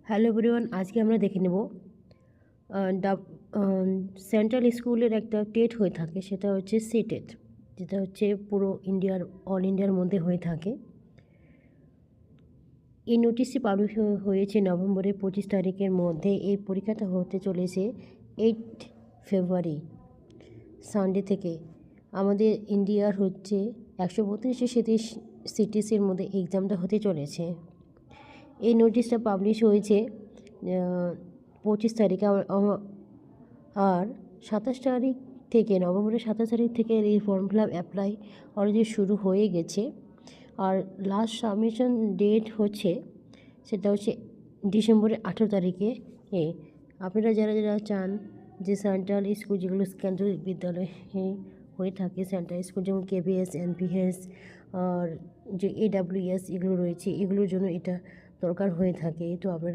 Hello everyone, আজকে আমরা দেখে নেব সেন্ট্রাল স্কুলের একটা টেট হয়ে থাকে, সেটা হচ্ছে সিটেট, যেটা হচ্ছে পুরো অল ইন্ডিয়ার মধ্যে হয়ে থাকে। এই নোটিশটি পাবলিশ হয়েছে নভেম্বরের 25 তারিখের মধ্যে। এই পরীক্ষাটা হতে চলেছে 8 ফেব্রুয়ারি সানডে থেকে। আমাদের ইন্ডিয়ার হচ্ছে 132 সিটিসের মধ্যে এক্সামটা হতে চলেছে। এই নোটিশটা পাবলিশ হয়েছে 25 তারিখে। আর 27 তারিখ থেকে, নভেম্বরের 27 তারিখ থেকে এই form fill up apply already শুরু হয়ে গেছে। আর লাস্ট সাবমিশন ডেট হচ্ছে, সেটা হচ্ছে ডিসেম্বরের 18 তারিখে। আপনারা যারা যারা চান যে সেন্ট্রাল স্কুল, যেগুলো কেন্দ্রীয় বিদ্যালয় হয়ে থাকে, সেন্ট্রাল স্কুল যেমন কেভিএস, এনপিএস আর যে AWS এগুলো রয়েছে, এগুলোর জন্য এটা দরকার হয়ে থাকে। তো আপনারা